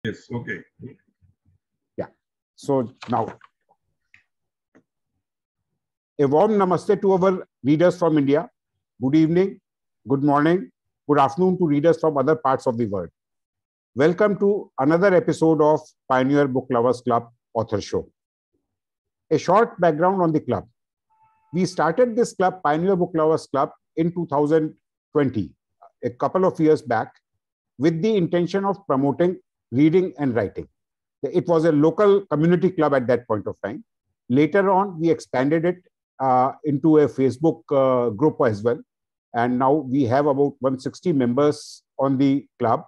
Yes, okay. Yeah. So now, a warm namaste to our readers from India. Good evening, good morning, good afternoon to readers from other parts of the world. Welcome to another episode of Pioneer Book Lovers Club Author Show. A short background on the club. We started this club, Pioneer Book Lovers Club, in 2020, a couple of years back, with the intention of promoting reading and writing. It was a local community club at that point of time. Later on, we expanded it into a Facebook group as well. And now we have about 160 members on the club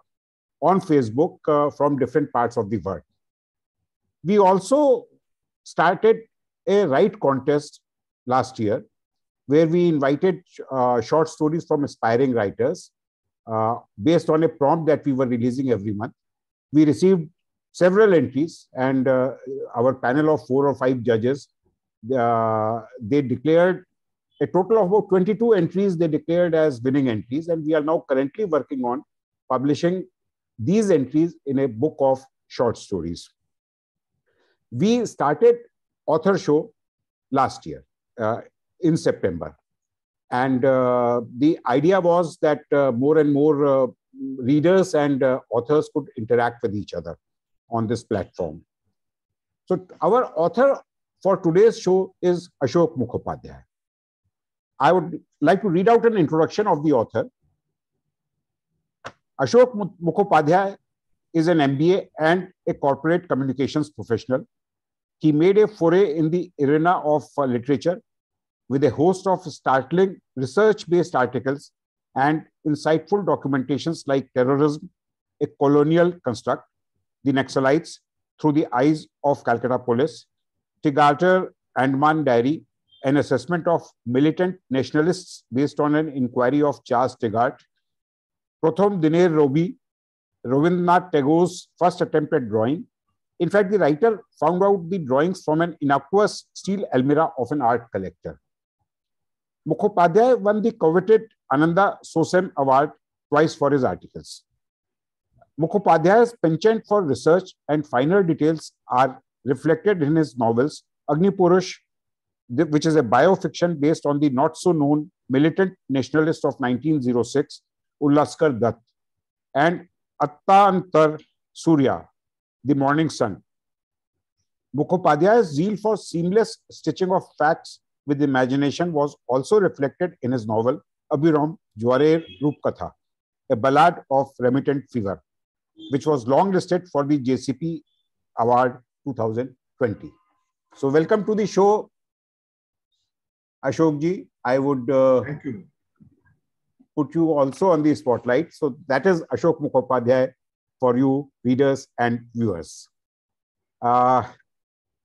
on Facebook from different parts of the world. We also started a write contest last year where we invited short stories from aspiring writers based on a prompt that we were releasing every month. We received several entries, and our panel of 4 or 5 judges, they declared a total of about 22 entries they declared as winning entries, and we are now currently working on publishing these entries in a book of short stories. We started Author Show last year in September, and the idea was that more and more readers and authors could interact with each other on this platform. So our author for today's show is Ashoke Mukhopadhyay. I would like to read out an introduction of the author. Ashoke Mukhopadhyay is an MBA and a corporate communications professional. He made a foray in the arena of literature with a host of startling research-based articles and insightful documentations like Terrorism, a Colonial Construct, The Naxalites Through the Eyes of Calcutta Police, Tigarter Andaman Diary, an assessment of militant nationalists based on an inquiry of Charles Tigart, Prothom Diner Robi, Rabindranath Tagore's first attempt at drawing. In fact, the writer found out the drawings from an innocuous steel almirah of an art collector. Mukhopadhyay won the coveted Ananda Sosem Award twice for his articles. Mukhopadhyay's penchant for research and finer details are reflected in his novels Agni Purush, which is a biofiction based on the not-so-known militant nationalist of 1906, Ullaskar Dutt, and Attantar Surya, The Morning Sun. Mukhopadhyay's zeal for seamless stitching of facts with imagination was also reflected in his novel Abhiram Jware Roopkatha, a ballad of remittent fever, which was longlisted for the JCP Award 2020. So welcome to the show, Ashok ji. I would Thank you. put you also on the spotlight. So that is Ashoke Mukhopadhyay for you readers and viewers.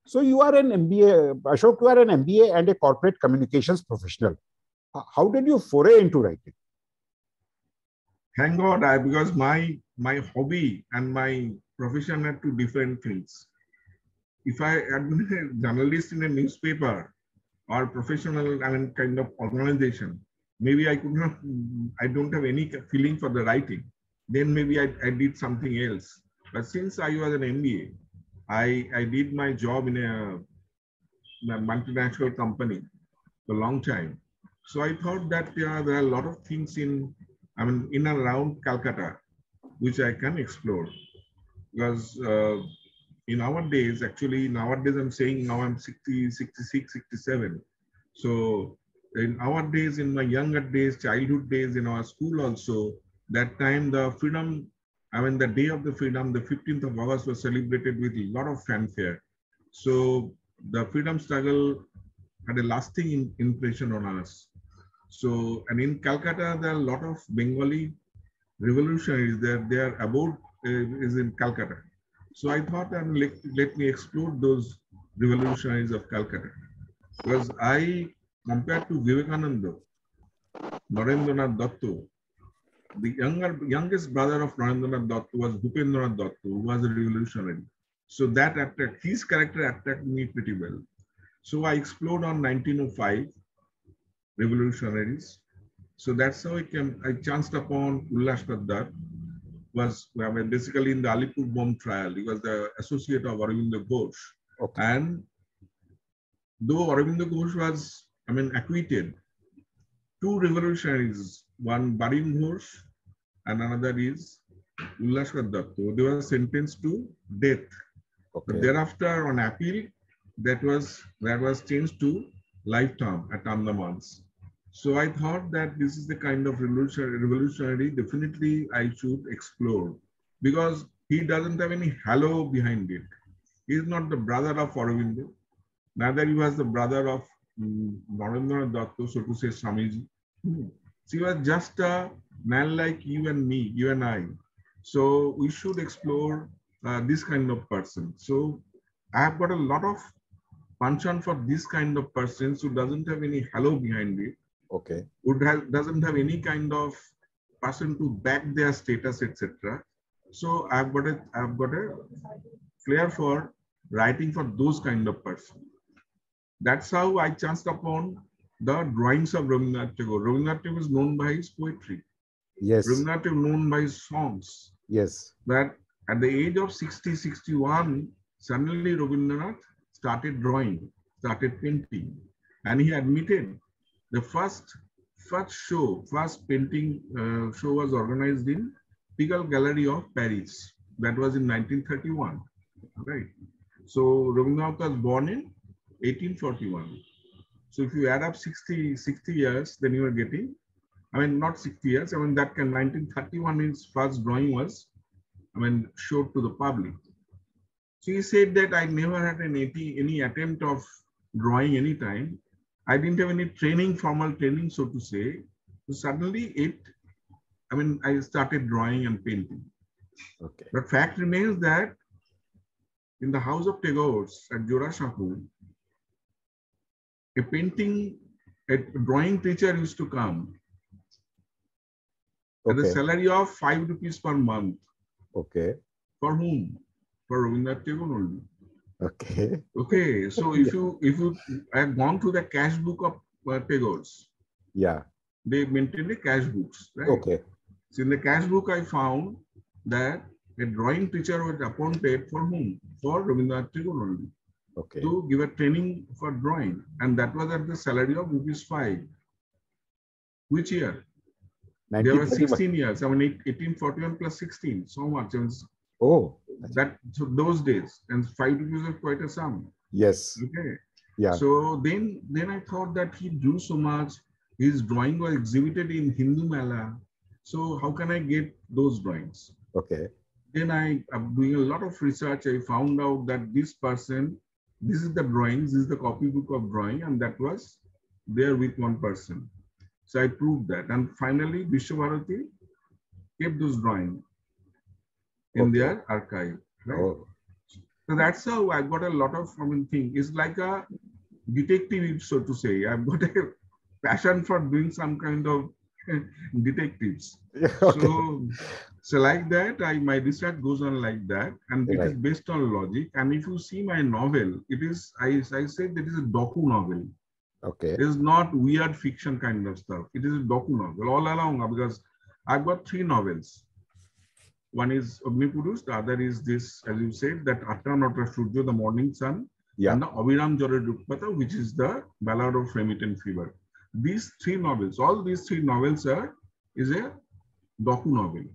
So you are an MBA, Ashok, you are an MBA and a corporate communications professional. How did you foray into writing? Thank God, because my hobby and my profession are two different things. If I had been a journalist in a newspaper or professional, kind of organization, maybe I could not, I don't have any feeling for the writing. Then maybe I did something else. But since I was an MBA, I did my job in a multinational company for a long time. So I thought that there are a lot of things in and around Calcutta, which I can explore. Because in our days, actually nowadays I'm saying now I'm 60, 66, 67. So in our days, in my younger days, childhood days, in our school also, that time the freedom, the day of the freedom, the 15th of August was celebrated with a lot of fanfare. So the freedom struggle had a lasting impression on us. So, and in Calcutta, there are a lot of Bengali revolutionaries that they are about is in Calcutta. So I thought, let me explore those revolutionaries of Calcutta. Because compared to Vivekananda, Narendranath Dutta, the youngest brother of Narendranath Dutta was Bhupendranath Dutta, who was a revolutionary. So that his character attracted me pretty well. So I explored on 1905 revolutionaries. So that's how I chanced upon Ullaskar Dutt. was basically in the Alipur bomb trial. He was the associate of Aurobindo Ghosh. Okay. And though Aurobindo Ghosh was, acquitted, two revolutionaries, one Barin Ghosh and another is Ullashwar Datta, they were sentenced to death. Okay. But thereafter, on appeal, that was changed to lifetime at Andamans. So I thought that this is the kind of revolutionary definitely I should explore, because he doesn't have any halo behind it. He is not the brother of Aurobindo, neither he was the brother of Narendra Datta, so to say, Swamiji. So he was just a man like you and me, you and I. So we should explore this kind of person. So I have got a lot of penchant for this kind of persons who doesn't have any halo behind it, Okay. doesn't have any kind of person to back their status, etc. So I've got a flair for writing for those kind of persons. That's how I chanced upon the drawings of Rabindranath Tagore. Rabindranath Tagore is known by his poetry. Yes. Rabindranath Tagore is known by his songs. Yes. That at the age of 60, 61, suddenly Rabindranath started drawing, started painting. And he admitted the first painting show was organized in Pigalle Gallery of Paris. That was in 1931, right? So Rabindranath was born in 1841. So if you add up 60 years, then you are getting, not 60 years, that can 1931 his first drawing was, showed to the public. So he said that I never had any attempt of drawing any time. I didn't have any formal training, so to say. So suddenly I started drawing and painting. Okay. But fact remains that in the house of Tagore's at Jorashahu, a drawing teacher used to come at a salary of 5 rupees per month. Okay. For whom? For Rabindranath Tagore only. Okay. Okay. So if you have gone to the cash book of Tagore's, yeah, they maintain the cash books, right? Okay. So in the cash book, I found that a drawing teacher was appointed for whom? For Rabindranath Tagore only. Okay. To give a training for drawing, and that was at the salary of rupees 5. Which year? There were 16 years. 1841 plus 16. So much. Oh. So those days, and 5 rupees was quite a sum. Yes. Okay. Yeah. So then I thought that he drew so much. His drawing was exhibited in Hindu Mela. So how can I get those drawings? Okay. Then I am doing a lot of research. I found out that this person, this is the drawings, this is the copybook of drawing, and that was there with one person. So I proved that. And finally, Vishwabharati kept those drawings in their archive. Right? Oh. So that's how I got a lot of thing. It's like a detective, so to say. I've got a passion for doing some kind of detectives. Okay. So like that, my research goes on like that, and it is based on logic. And if you see my novel, it is, I said that it is a docu novel. Okay. It is not weird fiction kind of stuff. It is a docu novel all along, because I've got 3 novels. One is Agnipurush, the other is this, as you said, that Atta Nota Surjo, the morning sun, and the Abhiram Jare Rukpata, which is the Ballad of Remittent Fever. These 3 novels, all these 3 novels is a docu novel.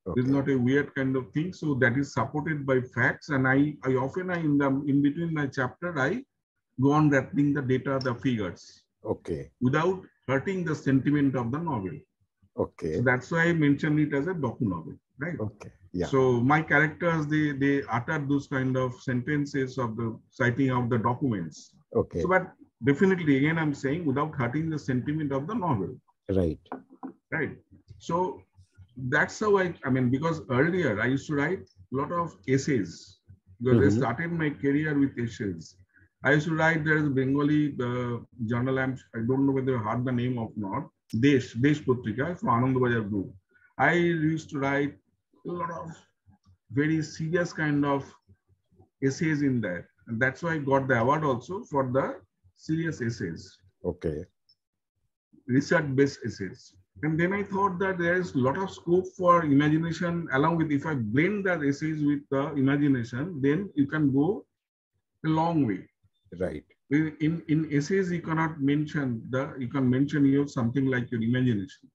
Okay. It's not a weird kind of thing. So that is supported by facts. And I often in between my chapter, I go on rattling the data, the figures. Okay. Without hurting the sentiment of the novel. Okay. So that's why I mentioned it as a docu novel, right? Okay. Yeah. So my characters, they utter those kind of sentences of the citing of the documents. Okay. So, but definitely, again, I'm saying without hurting the sentiment of the novel. Right. Right. So that's how because earlier I used to write a lot of essays, because I started my career with essays. I used to write, there is a Bengali journal, I don't know whether you heard the name or not, Desh Patrika from Anandabazar group. I used to write a lot of very serious kind of essays in that. And that's why I got the award also for the serious essays. Okay. Research-based essays. And then I thought that there is a lot of scope for imagination, along with if I blend the essays with the imagination, then you can go a long way. Right. In essays, you cannot mention you can mention your something like your imagination.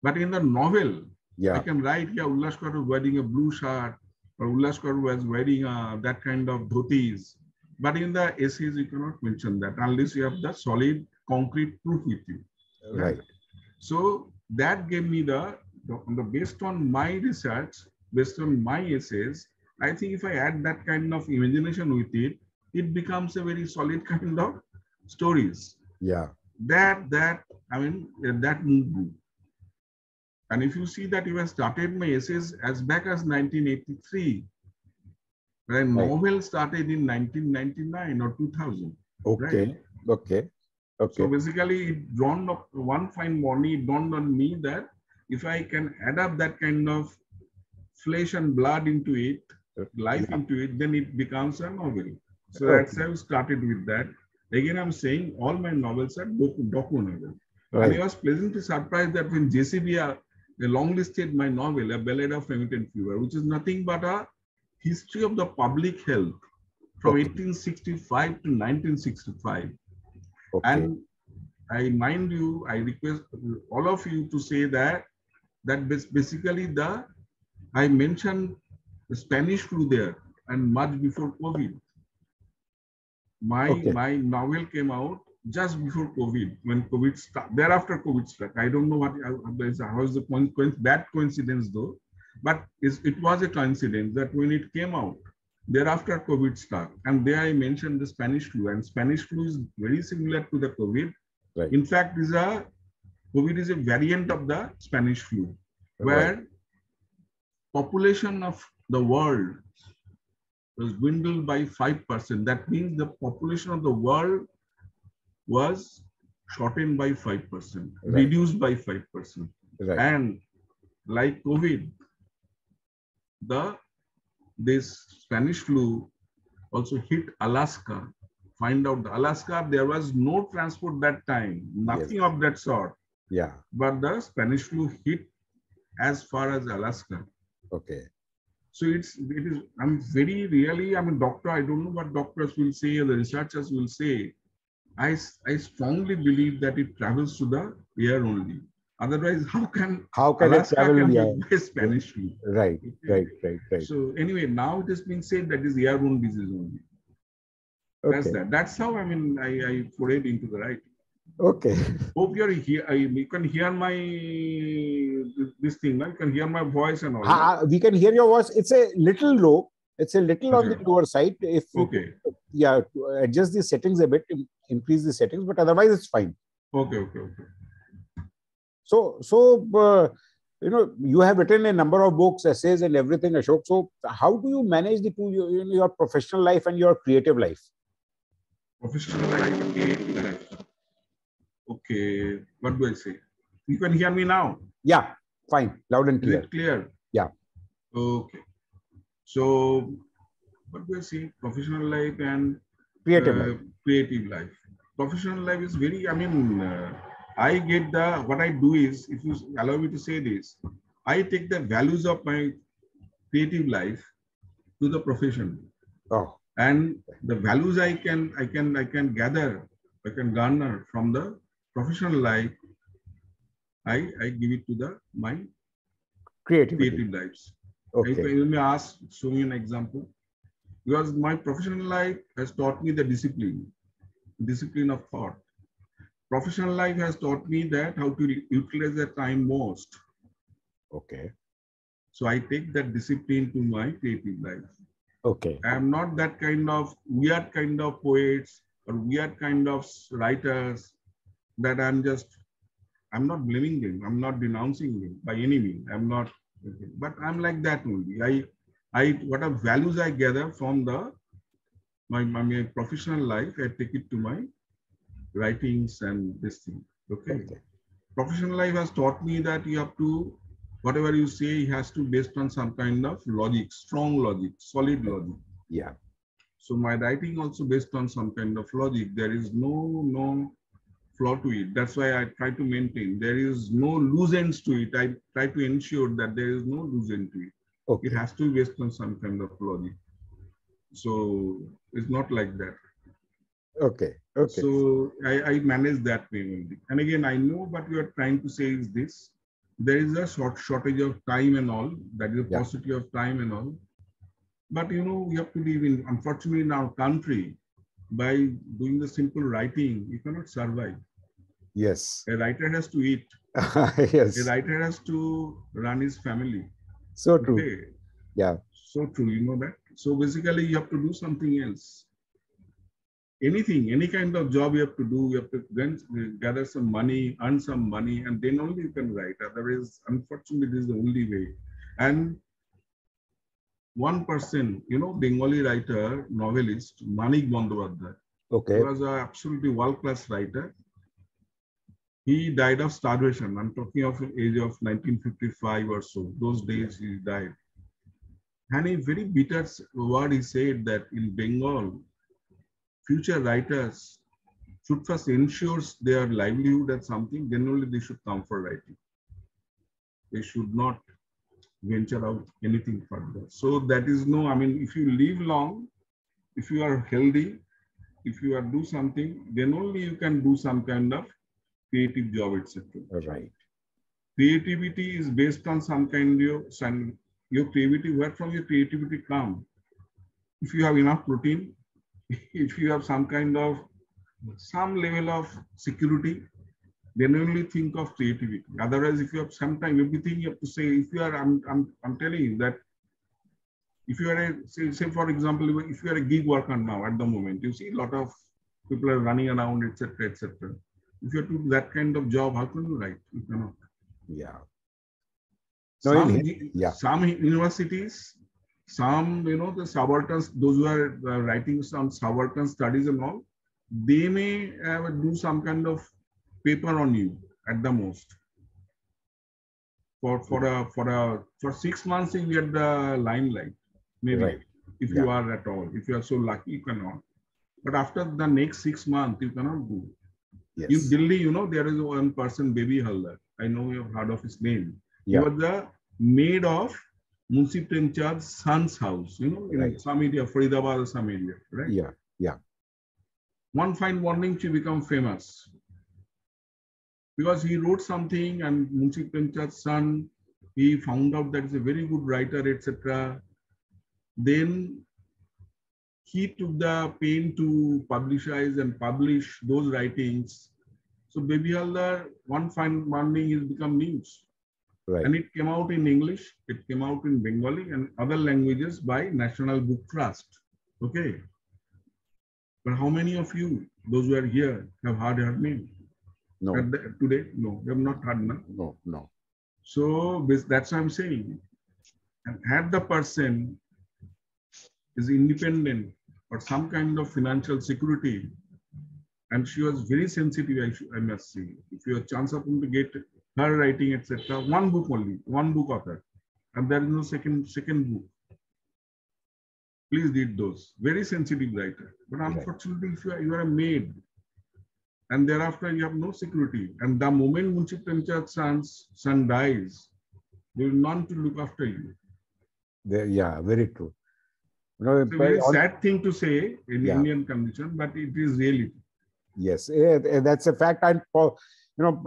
But in the novel, I Yeah. can write, yeah, Ullaskar was wearing a blue shirt, or Ullaskar was wearing that kind of dhotis. But in the essays, you cannot mention that unless you have the solid, concrete proof with you. Right. So that gave me based on my research, based on my essays, I think if I add that kind of imagination with it, it becomes a very solid kind of stories. Yeah. That moved me. And if you see that, you have started my essays as back as 1983, but a Right. novel started in 1999 or 2000. Right. Okay. Okay. So Okay. basically, it dawned up one fine morning, it dawned on me that if I can add up that kind of flesh and blood into it, life Yeah. into it, then it becomes a novel. So that's Okay. how I started with that. Again, I'm saying all my novels are docu novel. And I Right. was pleasantly surprised that when JCB longlisted my novel, A Ballad of Remittent Fever, which is nothing but a history of the public health from Okay. 1865 to 1965. Okay. And I mind you, I request all of you to say that basically I mentioned the Spanish flu there, and much before COVID. Okay. My novel came out just before COVID, when COVID started. Thereafter COVID struck. I don't know how is the bad coincidence though, but it was a coincidence that when it came out, thereafter COVID struck, and there I mentioned the Spanish flu, and Spanish flu is very similar to the COVID. Right. In fact, COVID is a variant of the Spanish flu, Right. where population of the world was dwindled by 5%. That means the population of the world was shortened by 5%, Right. reduced by 5%. Right. And like COVID, this Spanish flu also hit Alaska. Find out Alaska, there was no transport that time, Yes. nothing of that sort. Yeah. But the Spanish flu hit as far as Alaska. Okay. So it is, I'm very really, I'm a doctor, I don't know what doctors will say, or the researchers will say. I strongly believe that it travels to the air only. Otherwise, how can it Alaska travel? can Yeah. hit by Spanish flu? Right. Okay. Right. So anyway, now it has been said that is airborne disease only. That's Okay. that. That's how I forayed into the writing. Okay. Hope you're here. You can hear my this thing. You can hear my voice and all. We can hear your voice. It's a little low. It's a little on the lower side. If you Okay. could, adjust the settings a bit, increase the settings, but otherwise it's fine. Okay. So you have written a number of books, essays, and everything, Ashok. So how do you manage the two, your professional life and your creative life? Professional life and creative life. Okay, what do I say? You can hear me now? Yeah, fine, loud and clear. Is it clear? Yeah. Okay. So, what do I say? Professional life and creative life. Creative life. Professional life is very, I get what I do is, if you allow me to say this, I take the values of my creative life to the profession. Oh. And the values I can gather, I can garner from the professional life, I give it to my creative lives. Okay. If you may ask, show me an example. Because my professional life has taught me the discipline of thought. Professional life has taught me that how to utilize the time most. Okay. So I take that discipline to my creative life. Okay. I am not that kind of weird kind of poets or weird kind of writers that I'm not blaming them. I'm not denouncing them by any means. I'm not, but I'm like that only. What are values I gather from my professional life, I take it to my writings and this thing. Okay. Professional life has taught me that you have to, whatever you say, has to be based on some kind of logic, strong logic, solid logic. Yeah. So my writing also based on some kind of logic. There is no flaw to it. That's why I try to maintain. There is no loose ends to it. I try to ensure that there is no loose end to it. It Okay. has to be based on some kind of logic. So it's not like that. Okay. Okay. So I manage that way only. And again, I know what you are trying to say is this. There is a shortage of time and all. That is a Yeah. paucity of time and all. But you know, we have to live in, unfortunately, in our country, by doing the simple writing, you cannot survive. Yes. A writer has to eat. A Yes. writer has to run his family. So true. Okay. Yeah. So true, you know that. So basically, you have to do something else. Anything, any kind of job you have to do, you have to then gather some money, earn some money, and then only you can write. Otherwise, unfortunately, this is the only way. And one person, you know, Bengali writer, novelist, Manik Bandyopadhyay, he Okay. was an absolutely world-class writer. He died of starvation. I'm talking of the age of 1955 or so. Those days he died. And a very bitter word he said that in Bengal, future writers should first ensure their livelihood at something, then only they should come for writing. They should not venture out anything further. So that is no, I mean, if you live long, if you are healthy, if you are do something, then only you can do some kind of creative job, etc. Right. Creativity is based on some kind of your creativity. Where from your creativity come? If you have enough protein, if you have some kind of some level of security, then only think of creativity. Otherwise, if you have some time, everything you have to say. If you are, I'm telling you that if you are a say for example, if you are a gig worker now at the moment, you see a lot of people are running around, etc., etc. If you have to do that kind of job, how can you write? You cannot. Yeah. No, in, yeah. Some universities, some, you know, the subalterns, those who are writing some subaltern studies and all, they may do some kind of paper on you at the most. For 6 months you get the limelight, maybe, Right. if you are at all. If you are so lucky, you cannot. But after the next 6 months, you cannot do. Yes. In Delhi, you know, there is one person, Baby Haldar. I know you have heard of his name. Yeah. He was the maid of Munshi Premchand's son's house, you know, in some area, Faridabad or some area, right? Yeah. Yeah. One fine morning, she became famous because he wrote something, and Munshi Premchand's son, he found out that he's a very good writer, etc. Then he took the pain to publicize and publish those writings. So Baby Haldar, one fine morning, he's become news. Right. And it came out in English, it came out in Bengali and other languages by National Book Trust. Okay. But how many of you, those who are here, have heard her name? No. Today? No, they have not heard. No, no. So that's what I'm saying. And had the person is independent or some kind of financial security, and she was very sensitive, I must say. If you have a chance of him to get her writing, etc., one book only, one book author, and there is no second book. Please read those. Very sensitive writer. But unfortunately, if you are a maid, and thereafter you have no security, and the moment Munshi Premchand's son dies, there is none to look after you. Yeah, very true. You know, it's a very sad thing to say in Indian condition, but it is reality. Yes, that's a fact. And you know,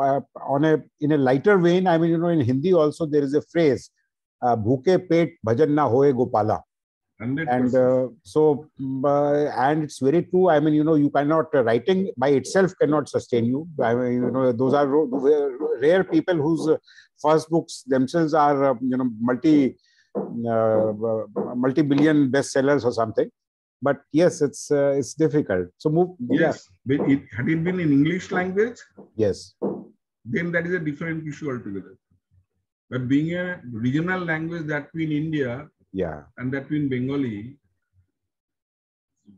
in a lighter vein, I mean, you know, in Hindi also there is a phrase, "Bhuke pet bhajan na hoye gopala." 100%. And so, and it's very true. I mean, you know, you cannot, writing by itself cannot sustain you. I mean, you know, those are rare people whose first books themselves are, you know, multi-billion bestsellers or something. But yes, it's difficult. So yes, but had it been in English language, yes, then that is a different issue altogether. But being a regional language that in India, and that in Bengali,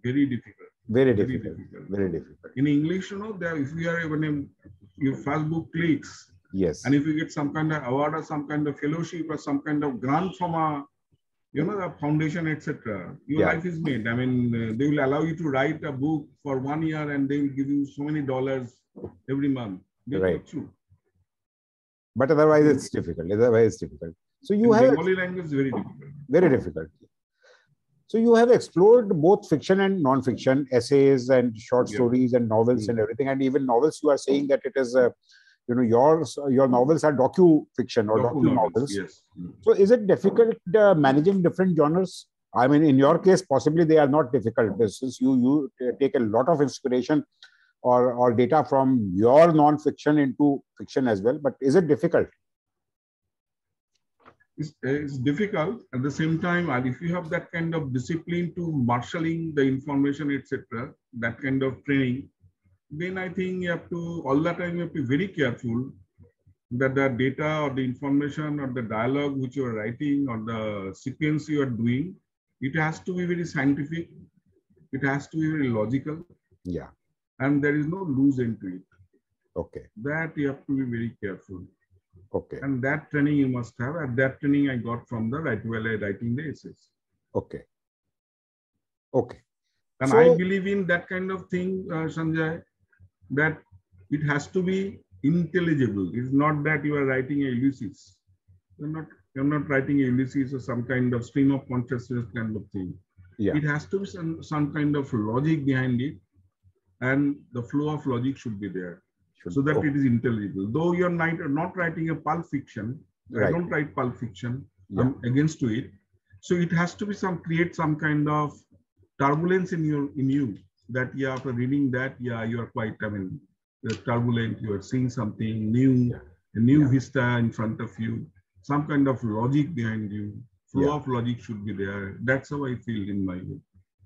very difficult. Very difficult. Very difficult. In English, you know, if you are when your first book clicks, yes, and if you get some kind of award or some kind of fellowship or some kind of grant from a you know, the foundation, etc. Your Yeah, life is made. I mean, they will allow you to write a book for 1 year and they will give you so many dollars every month. This is right. not true. But otherwise, it's difficult. Otherwise, it's difficult. So you In have Bengali language, it's very difficult. very difficult. So you have explored both fiction and non-fiction, essays and short Yeah. stories and novels and everything, and even novels. You are saying that it is, you know, your novels are docu-fiction or Docu novels, docu-novels. yes. So is it difficult managing different genres? I mean, in your case, possibly they are not difficult since you take a lot of inspiration or data from your non-fiction into fiction as well. But is it difficult? It's difficult at the same time, and if you have that kind of discipline to marshalling the information, etc., that kind of training, then I think you have to, all the time, you have to be very careful that the data or the information or the dialogue which you are writing or the sequence you are doing, it has to be very scientific, it has to be very logical, Yeah. and there is no loose end to it. Okay. That you have to be very careful. Okay. And that training you must have. And that training I got from the writing the essays. Okay. Okay. And So, I believe in that kind of thing, Sanjay, that it has to be intelligible. It's not that you are writing a Ulysses. You're not writing a Ulysses or some kind of stream of consciousness kind of thing. yeah. It has to be some kind of logic behind it, and the flow of logic should be there. So that it is intelligible. Though you're not writing a pulp fiction, Right. I don't write pulp fiction. Yeah. I'm against to it. So it has to be create some kind of turbulence in you that after reading that, you are quite, you're turbulent, you are seeing something new, a new vista in front of you, some kind of logic behind you, flow of logic should be there. That's how I feel in my way.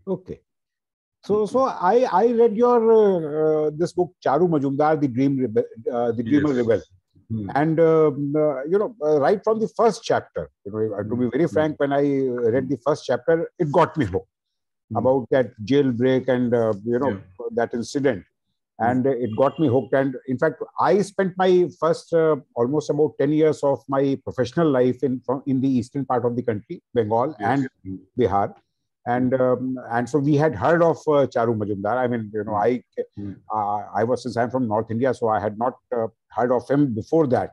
Okay. So I read your this book Charu Majumdar, The Dreamer Rebel, and you know, right from the first chapter, you know, to be very frank, when I read the first chapter, it got me hooked about that jailbreak and you know, that incident, and it got me hooked. And in fact, I spent my first almost about 10 years of my professional life in the eastern part of the country, Bengal and Bihar. And so we had heard of Charu Majumdar. I mean, you know, I was, since I'm from North India, so I had not heard of him before that.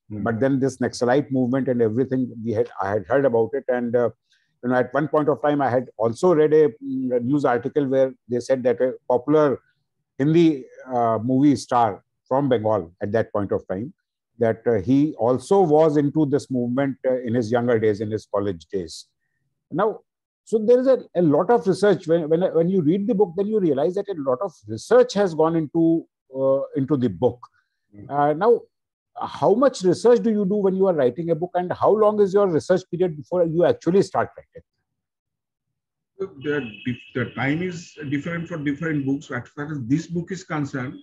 But then this Naxalite movement and everything, I had heard about it. And you know, at one point of time, I had also read a news article where they said that a popular Hindi movie star from Bengal at that point of time, that he also was into this movement in his younger days, in his college days. Now, so there is a lot of research. When you read the book, then you realize that a lot of research has gone into the book. Now, how much research do you do when you are writing a book, and how long is your research period before you actually start writing? The time is different for different books. As far as this book is concerned,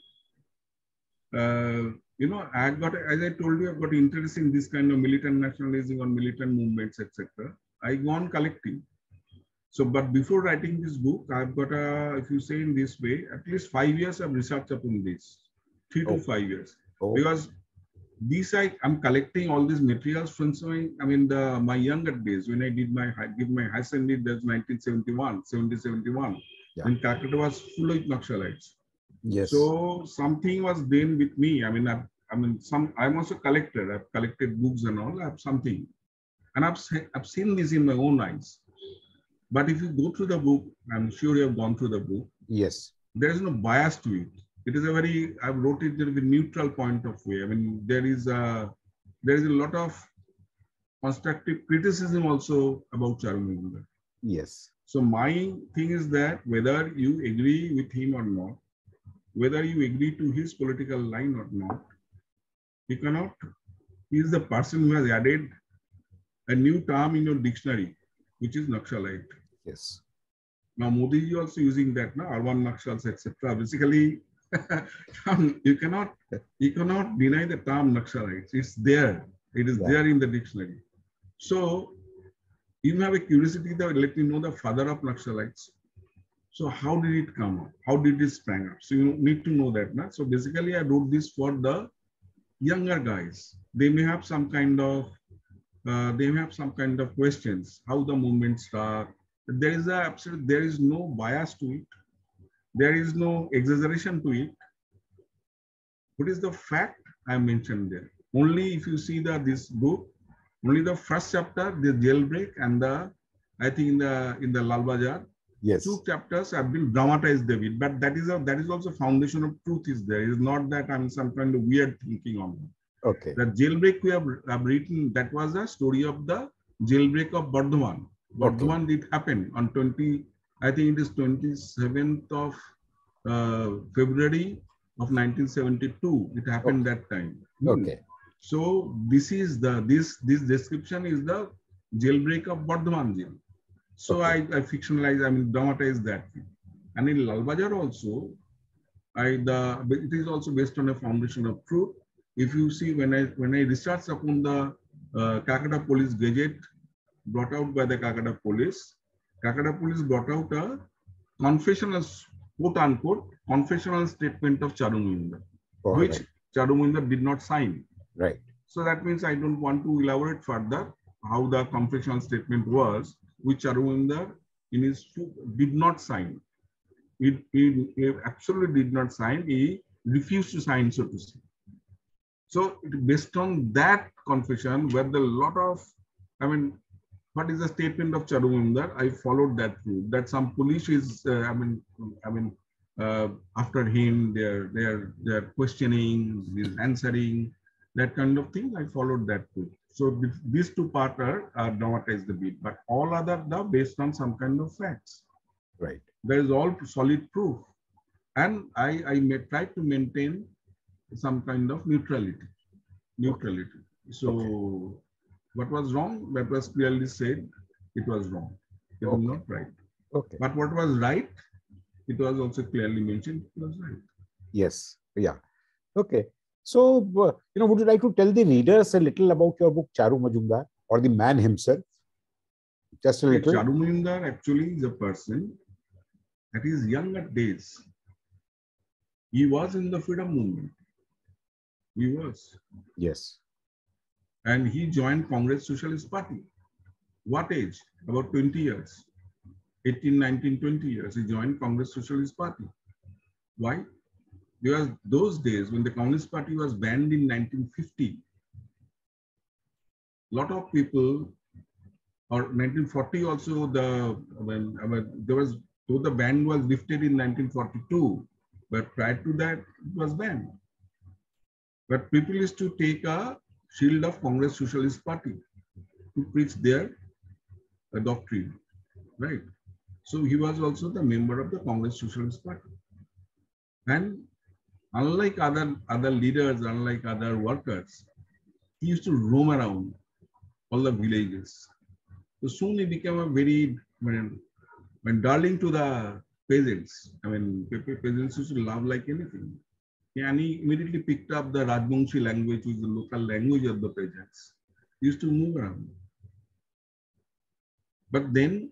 you know, as I told you, I've got interest in this kind of militant nationalism or militant movements, etc. I go on collecting. So, but before writing this book, I've got if you say in this way, at least 5 years of research upon this, 3 to 5 years, because I'm collecting all these materials from my younger days when I did my high secondary. That's 1971, 71. When Calcutta was full of Naxalites. Yes. So something was done with me. I'm also a collector. I've collected books and all. I have something, and I've seen this in my own eyes. But if you go through the book, I'm sure you have gone through the book. Yes. There is no bias to it. It is I wrote it with a neutral point of view. I mean, there is a lot of constructive criticism also about Charu Majumdar. Yes. So my thing is that whether you agree with him or not, whether you agree to his political line or not, he is the person who has added a new term in your dictionary, which is Naxalite. Yes. Now Modi is also using that now, urban Naxals, etc. Basically, you cannot deny the term Naxalites. It's there. It is there in the dictionary. So you have a curiosity that let me know the father of Naxalites. So how did it come up? How did it sprang up? So you need to know that. Now. So basically, I wrote this for the younger guys. They may have some kind of they have some kind of questions, how the movement start. There is no bias to it. There is no exaggeration to it. What is the fact I mentioned there? Only if you see this book, only the first chapter, the jailbreak, and I think in the Lal Bazar, Yes. 2 chapters have been dramatized a bit, but that is also foundation of truth is there. It's not that I'm some kind of weird thinking on it. Okay. The jailbreak we have written, that was a story of the jailbreak of Bardhaman. Bardhaman did happen on I think it is 27th of February of 1972. It happened that time. Okay. So this is this description is the jailbreak of Bardhaman jail. So I fictionalize, dramatize that. And in Lal Bazar also, it is also based on a foundation of truth. If you see, when I research upon the Calcutta Police Gazette brought out by the Calcutta Police brought out a confessional, quote unquote, confessional statement of Charu Majumdar, which Charu Majumdar did not sign. Right. So that means I don't want to elaborate further how the confessional statement was, which Charu Majumdar in his did not sign. He absolutely did not sign. He refused to sign, so to say. So based on that confession, where the lot of, what is the statement of Charu Majumdar? I followed that through. That some police is, after him, they're questioning, he's answering, that kind of thing. I followed that through. So these 2 parts are dramatized a bit, but all other are based on some kind of facts. Right. There is all solid proof, and I may try to maintain some kind of neutrality. So what was wrong, that was clearly said, it was wrong. It was not right. Okay. But what was right, it was also clearly mentioned, it was right. Yes. Yeah. Okay. So, would you like to tell the readers a little about your book, Charu Majumdar, or the man himself? Just a little. Charu Majumdar actually is a person at his younger days. He was in the freedom movement. He was. Yes. And he joined Congress Socialist Party. What age? About 20 years. 18, 19, 20 years. He joined Congress Socialist Party. Why? Because those days when the Communist Party was banned in 1950, lot of people, or 1940 also, though the ban was lifted in 1942, but prior to that it was banned. But people used to take a shield of Congress Socialist Party to preach their doctrine, right? So he was also the member of the Congress Socialist Party. And unlike other leaders, unlike other workers, he used to roam around all the villages. So soon he became a very darling to the peasants. Peasants used to love like anything. And he immediately picked up the Rajbangshi language, which is the local language of the peasants. He used to move around. But then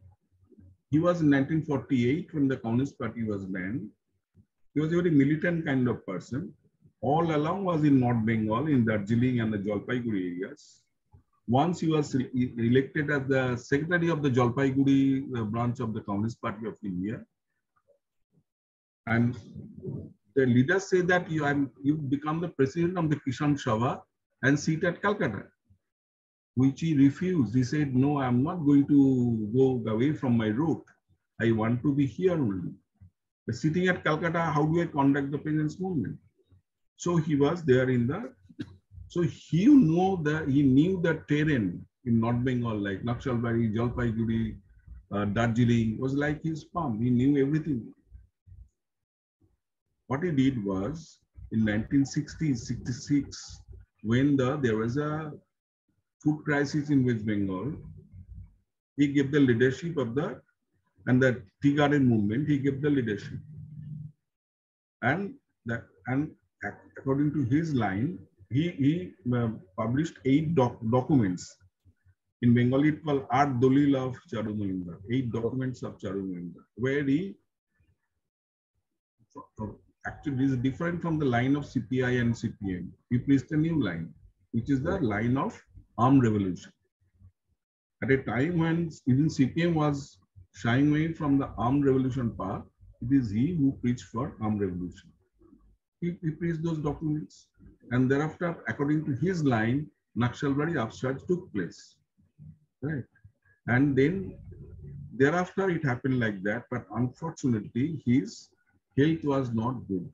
he was in 1948 when the Communist Party was banned. He was a very militant kind of person. All along was in North Bengal, in Darjeeling and the Jalpaiguri areas. Once he was elected as the secretary of the Jalpaiguri branch of the Communist Party of India. And the leaders say that you become the president of the Kisan Sabha and sit at Calcutta, which he refused. He said, no, I'm not going to go away from my route. I want to be here only. But sitting at Calcutta, how do I conduct the peasants' movement? So he was there so he knew the terrain in North Bengal, like Naxalbari, Jalpaiguri, Darjeeling, was like his palm. He knew everything. What he did was, in 1966, when there was a food crisis in West Bengal, he gave the leadership of the tea garden movement. He gave the leadership, and according to his line, he published 8 documents. In Bengali, it's called Art Dolil of Charu Majumdar, 8 documents of Charu Majumdar, where he actually is different from the line of CPI and CPM. He placed a new line, which is the line of armed revolution. At a time when even CPM was shying away from the armed revolution path, it is he who preached for armed revolution. He preached those documents. And thereafter, according to his line, Naxalbari upsurge took place. Right? And then thereafter it happened like that, but unfortunately his health was not good.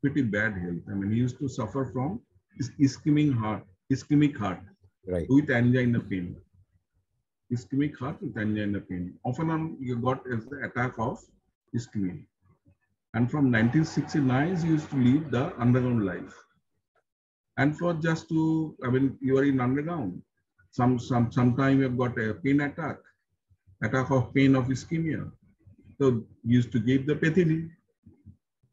Pretty bad health. I mean, he used to suffer from ischemic heart Right. with angina pain. Ischemic heart with angina pain. Often you got as the attack of ischemia. And from 1969, he used to live the underground life. And for just to, I mean, you are in underground. Sometime you've got a pain attack of pain of ischemia. So used to give the pethidine.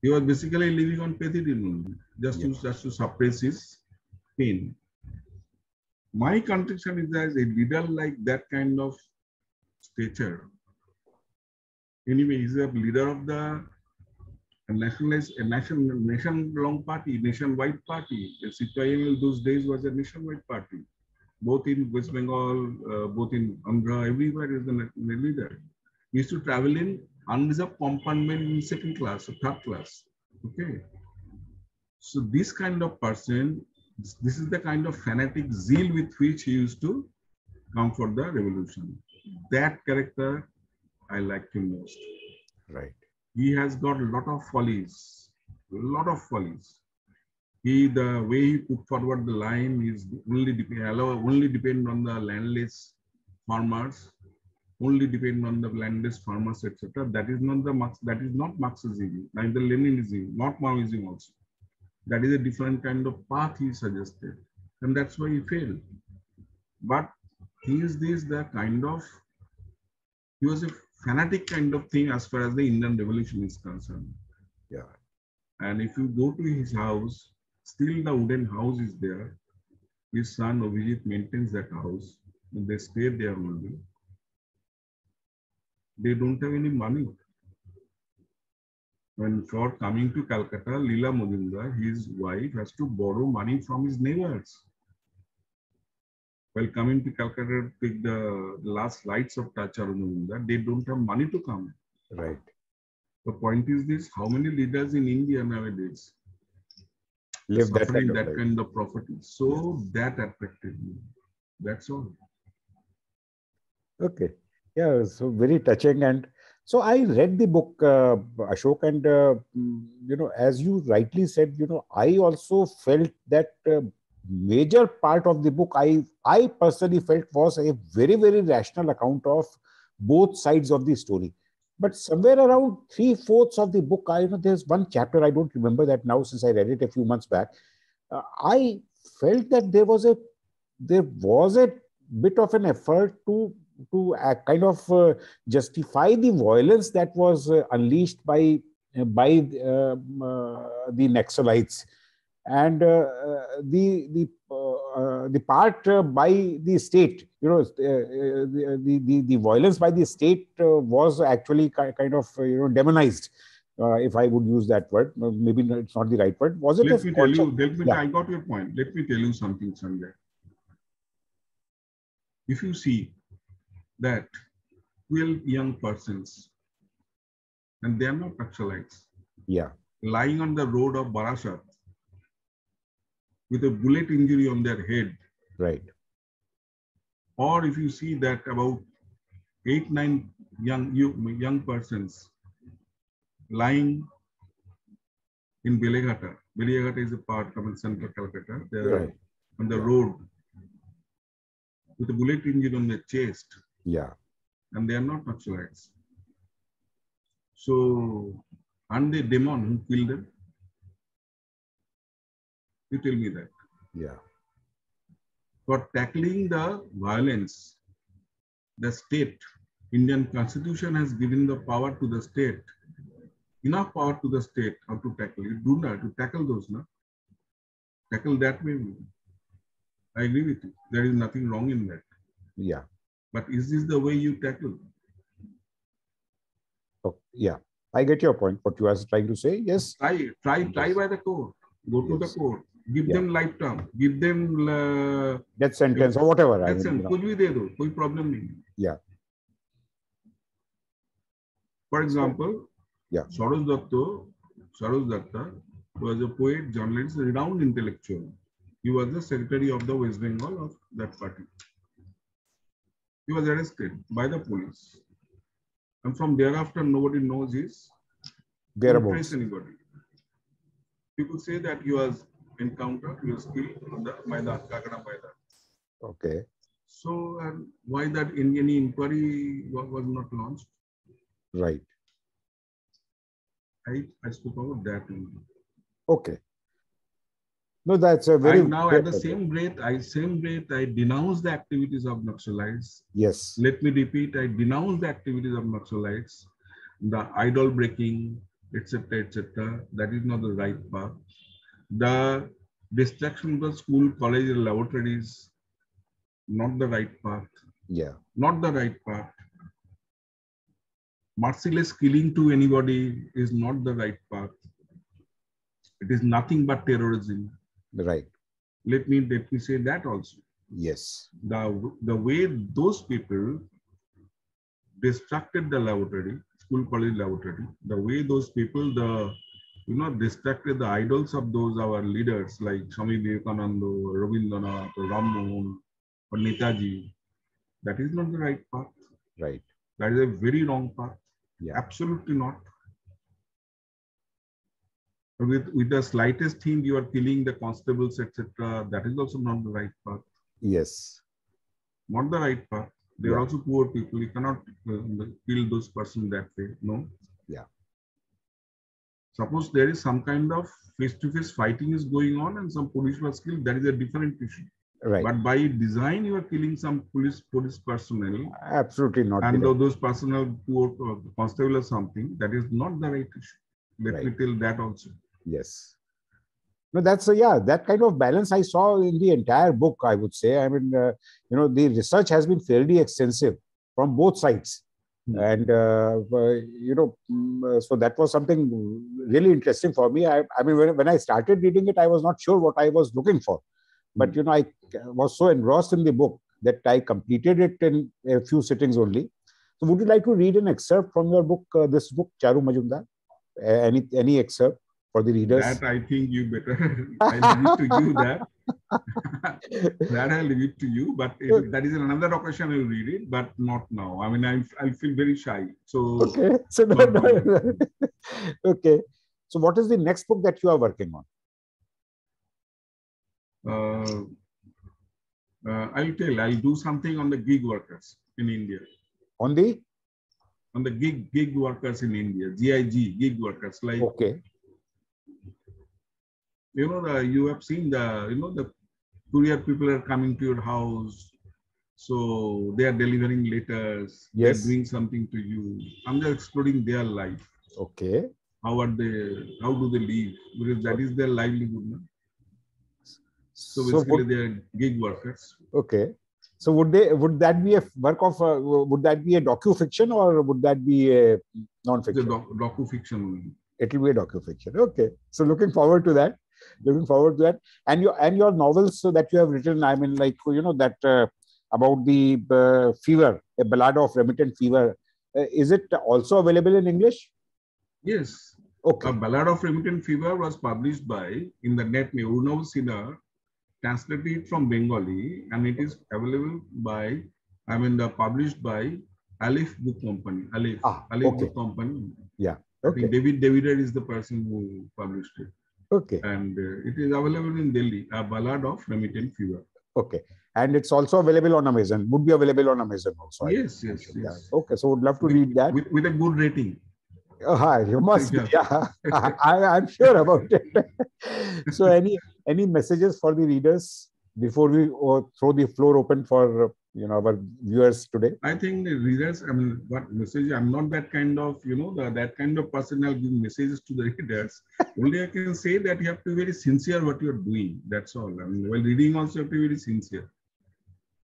He was basically living on pethidine only, just to suppress his pain. My contention is that a leader like that kind of stature. Anyway, he's a leader of the nation-long party, nationwide party. The CPIM in those days was a nationwide party, both in West Bengal, both in Andhra, everywhere is the leader. He used to travel in unreserved compartment in second class or third class. Okay. So this kind of person, this is the kind of fanatic zeal with which he used to come for the revolution. That character I like him most. Right. He has got a lot of follies, The way he put forward the line is only depend on the landless farmers, etc. That is not Marxism, neither Leninism, not Maoism also. That is a different kind of path he suggested, and that's why he failed. But he was a fanatic kind of thing as far as the Indian Revolution is concerned. Yeah. And if you go to his house, still the wooden house is there. His son Abhijit maintains that house, and they stay there only. They don't have any money. When for coming to Calcutta, Leela Majumdar, his wife, has to borrow money from his neighbors. While coming to Calcutta to take the last lights of Charu Majumdar, they don't have money to come. Right. The point is this: how many leaders in India nowadays live suffering that kind of poverty? So that attracted me. That's all. Okay. Yeah, so very touching. And so I read the book, Ashok, and, as you rightly said, I also felt that major part of the book, I personally felt was a very, very rational account of both sides of the story. But somewhere around 3/4 of the book, there's one chapter, I don't remember that now since I read it a few months back. I felt that there was a bit of an effort to kind of justify the violence that was unleashed by the Naxalites, and the part by the state. The violence by the state was actually kind of demonized. If I would use that word, maybe it's not the right word. Was it? Let me tell you. I got your point. Let me tell you something, Sanjay. If you see that 12 young persons, and they are not Naxalites, lying on the road of Barasat with a bullet injury on their head, right? Or if you see that about 8-9 young persons lying in Beleghata. Beleghata is a part of central Calcutta. They are on the road with a bullet injury on their chest. Yeah. And they are not Naxalites. So, aren't they demon who killed them? You tell me that. Yeah. For tackling the violence, the state, Indian Constitution has given the power to the state, enough power to the state how to tackle it. Do not to tackle those, no? Tackle that way. I agree with you. There is nothing wrong in that. Yeah. But is this the way you tackle? Oh, yeah. I get your point. What you are trying to say, yes. Try by the court. Go to the court. give them lifetime, give them death sentence or whatever. Death sentence, कुछ भी दे दो, कोई problem नहीं. Yeah. For example, yeah, Charu Datta was a poet, journalist, renowned intellectual. He was the secretary of the West Bengal of that party. He was arrested by the police, and from thereafter, nobody knows his whereabouts. Anybody. You could say that he was encountered, he was killed by the Kakada by that. Okay. So, why that in any inquiry was not launched? Right. I spoke about that. Okay. No, that's a very. Now, at the same breath, I denounce the activities of Naxalites. Yes. Let me repeat, I denounce the activities of Naxalites, the idol breaking, etc., etc. That is not the right path. The destruction of the school, college, and laboratories, not the right path. Yeah. Not the right path. Merciless killing to anybody is not the right path. It is nothing but terrorism. Right. Let me say that also. Yes. The way those people destructed the laboratory, school college laboratory, the way those people, destructed the idols of those our leaders like Swami Vivekananda, Rabindranath, Ram Mohan, or Netaji, that is not the right path. Right. That is a very wrong path. Yeah. Absolutely not. With the slightest thing, you are killing the constables, etc. That is also not the right path. Yes. Not the right path. They are also poor people. You cannot kill those persons that way. No. Yeah. Suppose there is some kind of face-to-face fighting is going on and some police was killed. That is a different issue. Right. But by design, you are killing some police personnel. Absolutely not. And those personnel, poor constable or something, that is not the right issue. Let me tell that also. Yes. No, that's that kind of balance I saw in the entire book, I would say. I mean, the research has been fairly extensive from both sides. And, so that was something really interesting for me. I mean, when I started reading it, I was not sure what I was looking for. But, I was so engrossed in the book that I completed it in a few sittings only. So would you like to read an excerpt from your book, this book, Charu Majumdar? Any excerpt for the readers? That I think you better, I'll leave it to you that. That I'll leave it to you, but that is another occasion I'll read it, but not now. I mean, I feel very shy. So, okay. So, okay. So what is the next book that you are working on? I'll do something on the gig workers in India. On the gig workers in India, gig workers, like, okay. You have seen the courier people are coming to your house, so they are delivering letters. Yes. They're doing something to you. I'm just exploring their life. Okay. How do they live? Because that is their livelihood. No? So basically, they are gig workers. Okay. So would that be a work of would that be a docu-fiction or would that be a non-fiction? It's a docu-fiction. It will be a docu-fiction. Okay. So looking forward to that. And your novels that you have written, I mean, like, that about the fever, a ballad of remittent fever. Is it also available in English? Yes. Okay. A ballad of remittent fever was published in the net Urnav Sinha, translated from Bengali, and it is available published by Aleph Book Company. Aleph Book Company. Yeah. Okay. I think David is the person who published it. Okay. And it is available in Delhi, a ballad of remittent fever. Okay. And it's also available on Amazon. Would be available on Amazon also. Yes. Okay. So would love to read that. With a good rating. You must be. Yeah. I'm sure about it. So any messages for the readers before we throw the floor open for our viewers today? I think the readers, I mean, what message? I'm not that kind of, that kind of person I'll give messages to the readers. Only I can say that you have to be very sincere what you're doing. That's all. I mean, while reading also you have to be very sincere.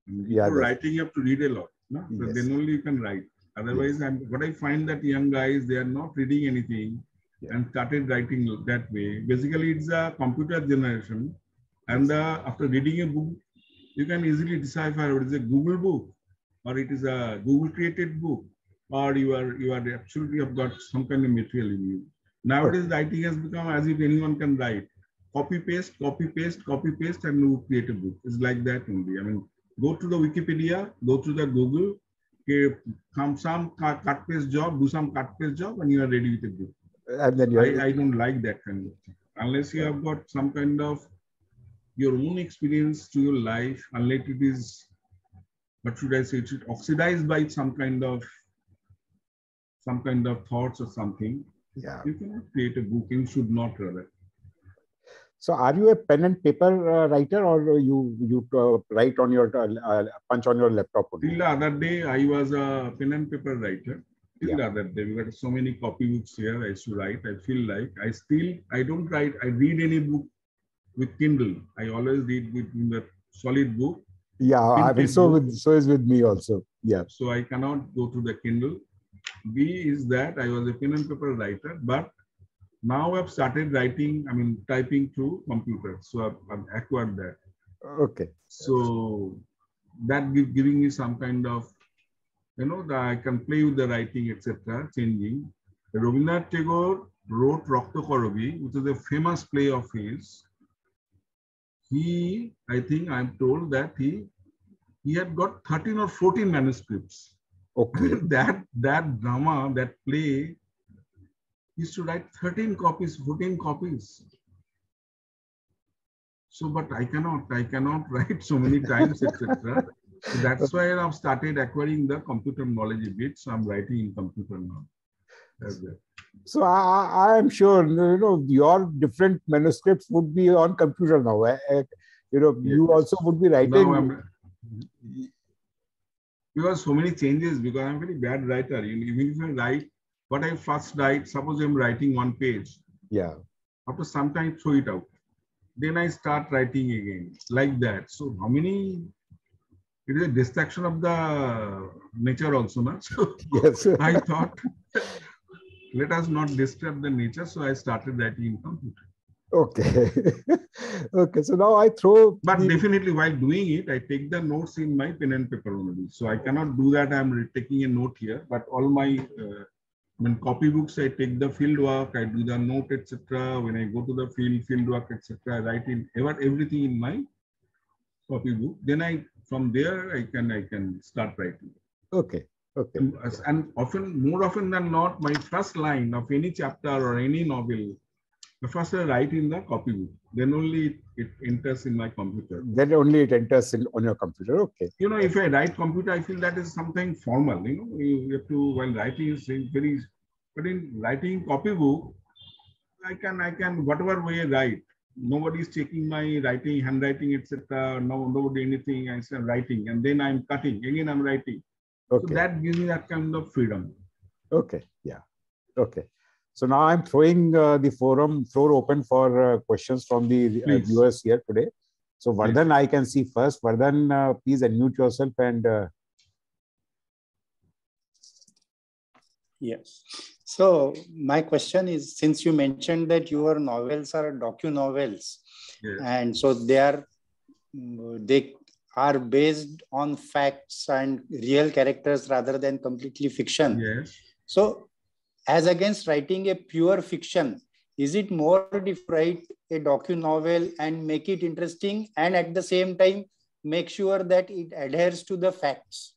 For writing, you have to read a lot. No? So yes. Then only you can write. Otherwise, yes. What I find that young guys, they are not reading anything and started writing that way. Basically, it's a computer generation. And after reading a book, you can easily decipher what is a Google book, or it is a Google created book, or you are absolutely have got some kind of material in you. Nowadays, writing has become as if anyone can write. Copy paste, copy paste, copy paste, and you create a book. It's like that only. I mean, go to the Wikipedia, go to the Google, come some cut paste job, do some cut paste job, and you are ready with a book. And then I don't like that kind of thing. Unless you have got some kind of your own experience to your life, unless it is, what should I say, it should oxidize by some kind of thoughts or something. Yeah. You cannot create a book. You should not rather. So, are you a pen and paper writer, or you write on your punch on your laptop only? Till the other day, I was a pen and paper writer. Till the other day, we got so many copy books here. I used to write. I feel like I don't write. I read any book with Kindle. I always read with the solid book. Yeah, I mean, so is with me also. Yeah. So I cannot go to the Kindle. B is that I was a pen and paper writer, but now I've started writing, I mean, typing through computer. So I've acquired that. Okay. So that giving me some kind of, that I can play with the writing, etc., changing. Rabindranath Tagore wrote Rakto Korobi, which is a famous play of his. I think I'm told that he had got 13 or 14 manuscripts. Okay. that drama, that play, he used to write 13 copies, 14 copies. So, but I cannot write so many times, etc. So that's why I've started acquiring the computer knowledge a bit. So I'm writing in computer now. That's it. So I am sure, your different manuscripts would be on computer now. You also would be writing. Because so many changes, because I'm a very bad writer. Even if I write, what I first write, suppose I'm writing one page. Yeah. After some time, throw it out. Then I start writing again, like that. So how many, it is a distraction of the nature also, no? So yes. I thought, let us not disturb the nature. So I started writing in computer. Okay. Okay. So now I throw. But definitely while doing it, I take the notes in my pen and paper only. So I cannot do that. I'm taking a note here, but all my copy books, I take the field work, I do the note, etc. When I go to the field work, etc., I write in everything in my copy book. Then from there I can start writing. Okay. Okay. And more often than not, my first line of any chapter or any novel, the first I write in the copy book. Then only it enters in my computer. Then only it enters on your computer. Okay. If I write computer, I feel that is something formal. You have to, while writing is very, but in writing copy book, I can whatever way I write. Nobody is checking my writing, handwriting, etc. Nobody anything. I say writing, and then I'm cutting. Again, I'm writing. Okay. So that gives me that kind of freedom. Okay. Yeah. Okay. So now I'm throwing the floor open for questions from the viewers here today. So Vardhan, I can see first. Vardhan, please unmute yourself and. Yes. So my question is, since you mentioned that your novels are docu-novels, and so they are based on facts and real characters rather than completely fiction. Yes. So as against writing a pure fiction, is it more if you write a docu-novel and make it interesting and at the same time make sure that it adheres to the facts?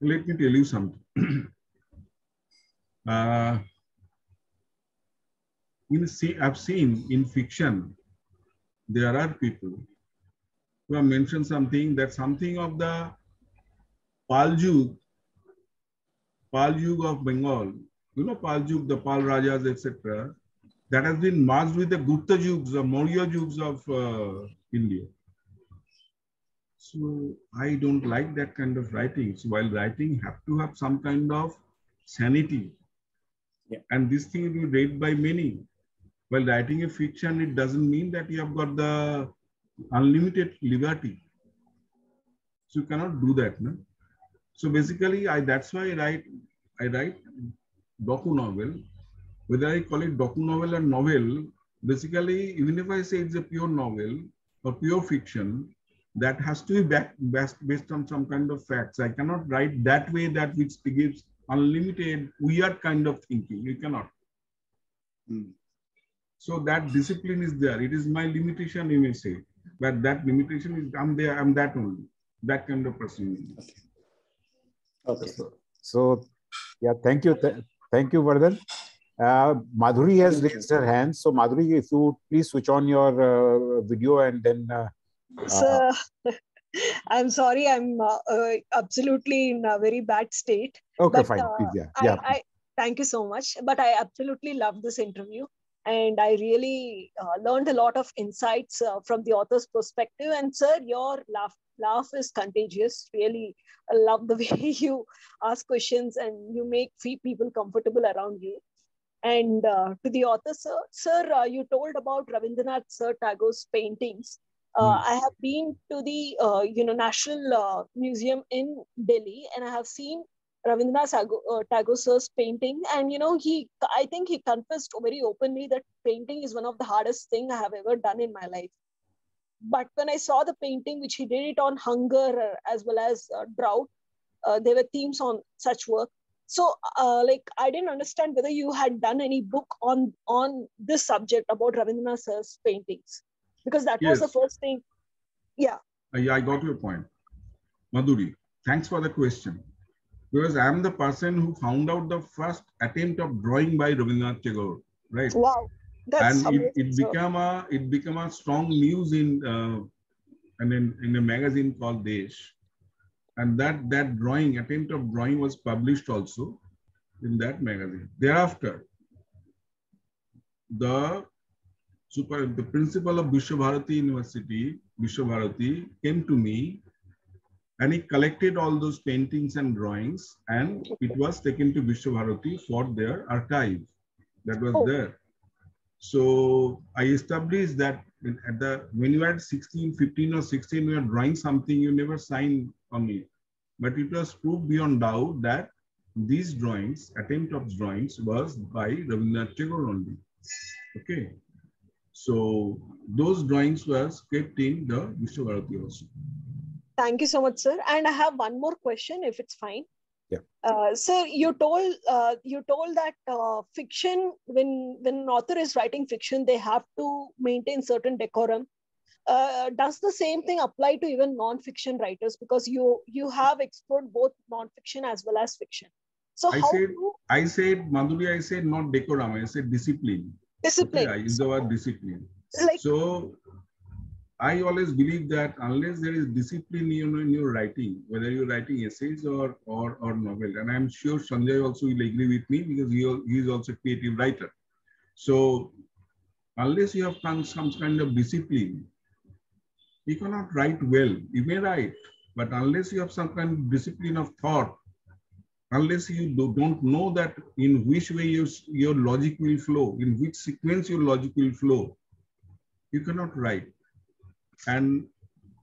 Let me tell you something. I've seen in fiction, there are people who have mentioned something of the Pal Yug of Bengal, Pal Yug, the Pal Rajas, etc., that has been merged with the Gupta Yugs or Maurya Yugs of India. So I don't like that kind of writing. So while writing, you have to have some kind of sanity. Yeah. And this thing will be read by many. While writing a fiction, it doesn't mean that you have got the unlimited liberty. So you cannot do that. No? So basically, that's why I write docu-novel. Whether I call it docu-novel or novel, Basically, even if I say it's a pure novel or pure fiction, that has to be based on some kind of facts. I cannot write that way that which gives unlimited weird kind of thinking. You cannot. So that discipline is there. It is my limitation, you may say. But that limitation is, I'm there, I'm that only. That kind of person. Okay. So yeah, thank you. Thank you, Vardhan. Madhuri has raised her hand. So Madhuri, if you please switch on your video and then... So, I'm sorry, I'm absolutely in a very bad state. Okay, But fine. Please, yeah. I thank you so much. But I absolutely love this interview. And I really learned a lot of insights from the author's perspective. And sir, your laugh is contagious. Really, I love the way you ask questions and you make people comfortable around you. And to the author, sir, you told about Rabindranath Sir Tagore's paintings. I have been to the National Museum in Delhi, and I have seen Rabindranath Tagore sir's painting. And I think he confessed very openly that painting is one of the hardest thing I have ever done in my life. But when I saw the painting, which he did it on hunger as well as drought, there were themes on such work. So, I didn't understand whether you had done any book on this subject about Rabindranath sir's paintings, because that was the first thing. Yeah. I got your point. Madhuri, thanks for the question. Because I am the person who found out the first attempt of drawing by Rabindranath Tagore, right? Wow, that's and amazing, it became a strong news in a magazine called Desh, and that attempt of drawing was published also in that magazine. Thereafter, the principal of Vishwabharati University, Vishwabharati, came to me and he collected all those paintings and drawings, and it was taken to Vishwabharati for their archive that was there. So I established that when you are 15 or 16, you are drawing something, you never sign on it. But it was proved beyond doubt that these drawings, attempt of drawings, was by Rabindranath Tagore only. Okay. So those drawings were kept in the Vishwabharati also. Thank you so much, sir. And I have one more question, if it's fine. Yeah. Sir, you told that fiction, when an author is writing fiction, they have to maintain certain decorum. Does the same thing apply to even non-fiction writers? Because you have explored both non-fiction as well as fiction. So I said, Madhuri, I said not decorum, I said discipline. Discipline. Okay, I use the word discipline. Like, so I always believe that unless there is discipline in your writing, whether you're writing essays or novel, and I'm sure Sanjay also will agree with me because he is also a creative writer. So unless you have some kind of discipline, you cannot write well. You may write, but unless you have some kind of discipline of thought, unless you don't know that in which way your logic will flow, in which sequence your logic will flow, you cannot write. And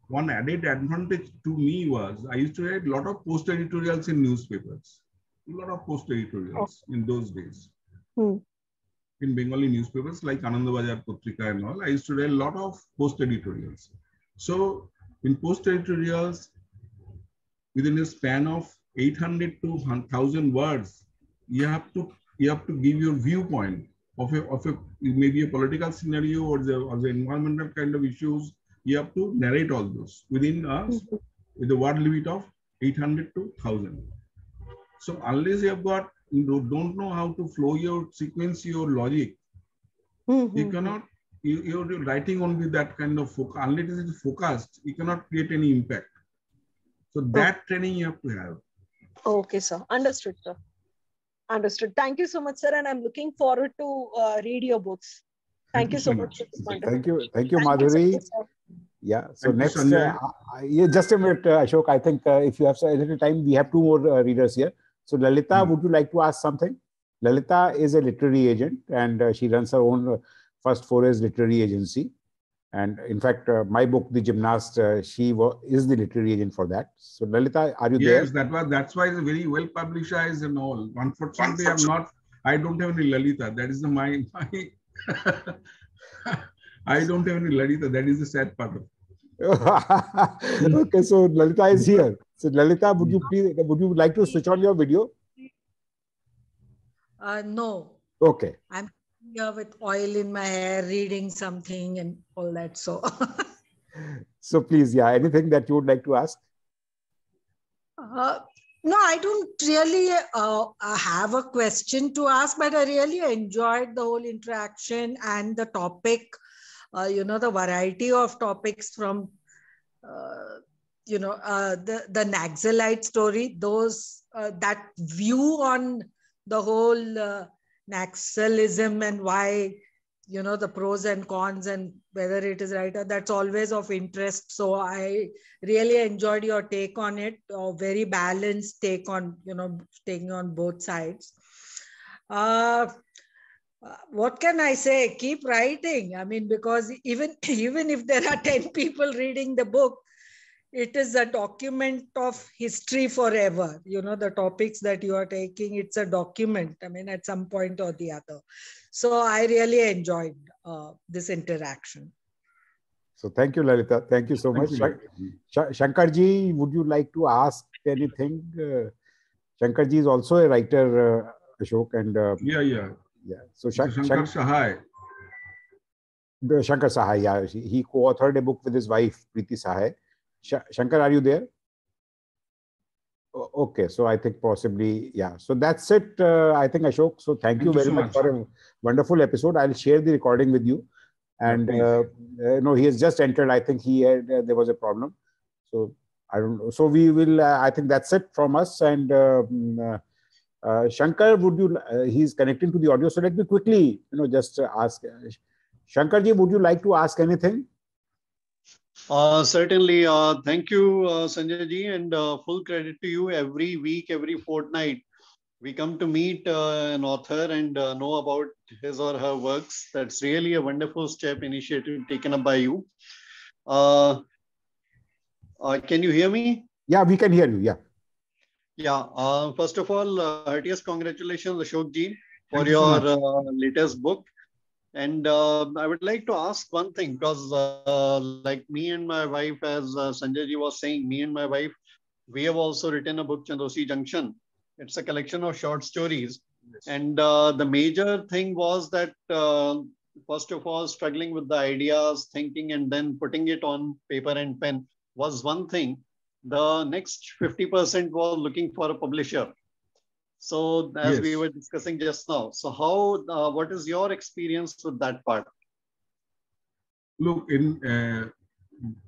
one added advantage to me was I used to write a lot of post editorials in newspapers, a lot of post editorials in those days. In Bengali newspapers like Anandabajar Patrika and all, I used to write a lot of post editorials. So in post editorials, within a span of 800 to 1,000 words, you have to give your viewpoint of maybe a political scenario or the environmental kind of issues. You have to narrate all those within with a word limit of 800 to 1,000. So unless you don't know how to flow your sequence, your logic, you cannot. You're writing only that kind of focus. Unless it is focused, you cannot create any impact. So that training you have to have. Okay, sir. Understood, sir. Understood. Thank you so much, sir. And I'm looking forward to read your books. Thank you so much. Thank you, Madhuri. Yeah. So Thank next, you, just a minute, Ashok. I think if you have a little time, we have two more readers here. So Lalita, would you like to ask something? Lalita is a literary agent, and she runs her own First Forays literary agency. And in fact, my book, The Gymnast, she is the literary agent for that. So Lalita, are you there? Yes, that's why it's very well publicized and all. Unfortunately, I don't have any Lalita. That is my I don't have any Lalita. That is the sad part of it. Okay, so Lalita is here. So Lalita, would you like to switch on your video? No. Okay. I'm here with oil in my hair, reading something and all that. So, So please, yeah, anything that you would like to ask? no, I don't really have a question to ask, but I really enjoyed the whole interaction and the topic, the variety of topics from, the Naxalite story, that view on the whole Naxalism and why, the pros and cons and whether it is right, that's always of interest. So I really enjoyed your take on it, a very balanced take on, taking on both sides. What can I say? Keep writing. I mean, because even if there are 10 people reading the book, it is a document of history forever. The topics that you are taking, it's a document, I mean, at some point or the other. So I really enjoyed this interaction. So thank you, Lalita. Thank you so much. Shankarji, would you like to ask anything? Shankarji is also a writer, Ashok, and Yeah. So Shankar Sahai. Shankar Sahai, yeah, he co-authored a book with his wife Preeti Sahai. Shankar, are you there? Okay, so I think possibly, yeah. So that's it, I think, Ashok. So thank you very much for a wonderful episode. I'll share the recording with you. And he has just entered. I think he had there was a problem. So I don't know. So we will. I think that's it from us. And Shankar, would you? He's connecting to the audio. So let me quickly, just ask. Shankarji, would you like to ask anything? Certainly. Thank you, Sanjay ji, and full credit to you. Every week, every fortnight, we come to meet an author and know about his or her works. That's really a wonderful initiative taken up by you. Can you hear me? Yeah, we can hear you. Yeah. Yeah. First of all, heartiest congratulations, Ashok ji, for your latest book. And I would like to ask one thing, because like me and my wife, as Sanjay ji was saying, me and my wife, we have also written a book, Chandosi Junction. It's a collection of short stories. Yes. And the major thing was that, first of all, struggling with the ideas, thinking, and then putting it on paper and pen was one thing. The next 50% was looking for a publisher. So as we were discussing just now, so how, what is your experience with that part? Look, in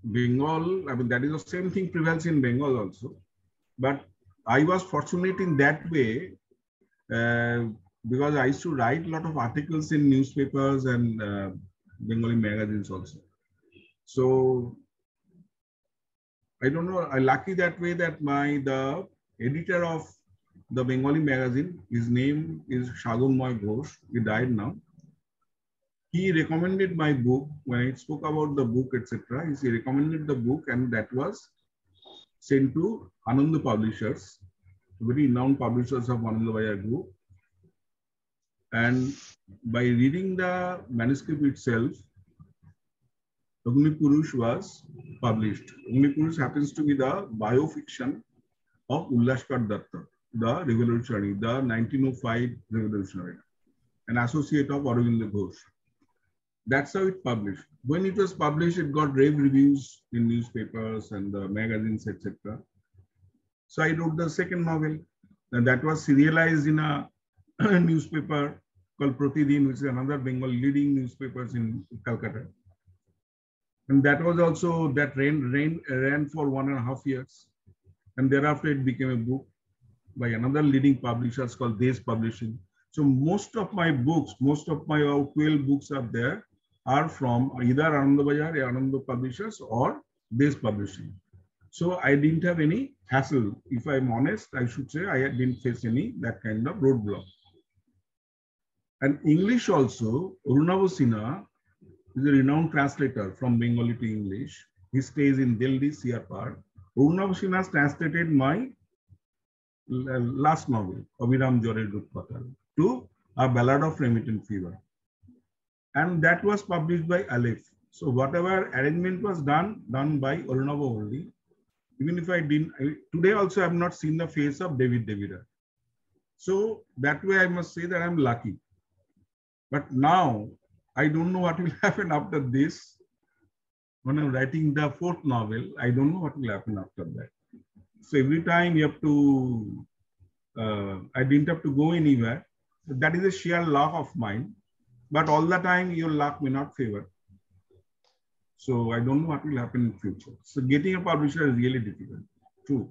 Bengal, I mean, that is the same thing prevails in Bengal also. But I was fortunate in that way because I used to write a lot of articles in newspapers and Bengali magazines also. So I don't know, I'm lucky that way that the editor of the Bengali magazine, his name is Charu Majumdar, he died now. He recommended my book when I spoke about the book, etc. He recommended the book, and that was sent to Anand Publishers, very renowned publishers of Anandabaya Group. And by reading the manuscript itself, Agnipurush was published. Agnipurush happens to be the biofiction of Ullaskar Datta, the revolutionary, the 1905 revolutionary, an associate of Aurobindo Ghosh. That's how it published. When it was published, it got rave reviews in newspapers and the magazines, etc. So I wrote the second novel, and that was serialized in a newspaper called Pratidin, which is another Bengal leading newspapers in Calcutta. And that was also, that ran for 1.5 years. And thereafter it became a book by another leading publishers called Desh Publishing. So most of my books, most of my 12 books are there, are from either Anandabajar, Ananda Publishers, or Desh Publishing. So I didn't have any hassle. If I'm honest, I should say I didn't face any that kind of roadblock. And English also, Arunav Sinha is a renowned translator from Bengali to English. He stays in Delhi, CR Park. Arunav Sinha has translated my last novel, Abhiram Jore Rupkatha, to A Ballad of Remittent Fever. and that was published by Aleph. So whatever arrangement was done by Arunava only. Even if I didn't, today also I have not seen the face of David Devida. So that way I must say that I'm lucky. But now I don't know what will happen after this. When I'm writing the fourth novel, I don't know what will happen after that. So every time you have to, I didn't have to go anywhere. So that is a sheer luck of mine. But all the time your luck may not favor. So I don't know what will happen in future. So getting a publisher is really difficult. True.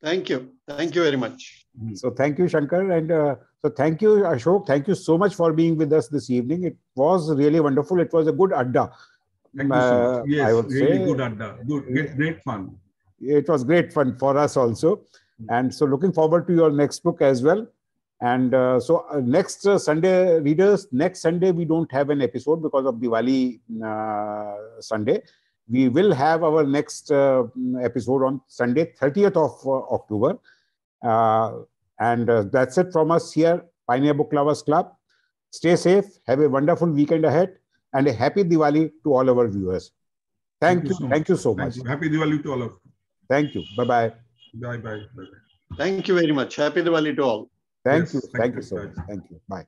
Thank you. Thank you very much. So thank you, Shankar. And so thank you, Ashok. Thank you so much for being with us this evening. It was really wonderful. It was a good adda. Thank you so much. Yes, I would really say, good adda. Good, great fun. It was great fun for us also. And so looking forward to your next book as well. And next Sunday, readers, next Sunday, we don't have an episode because of Diwali Sunday. We will have our next episode on Sunday, 30th of October. And that's it from us here, Pioneer Book Lovers Club. Stay safe, have a wonderful weekend ahead, and a happy Diwali to all our viewers. Thank you so much. Happy Diwali to all of you. Thank you. Bye-bye. Bye-bye. Thank you very much. Happy Diwali to all. Thank you so much. Thank you. Bye.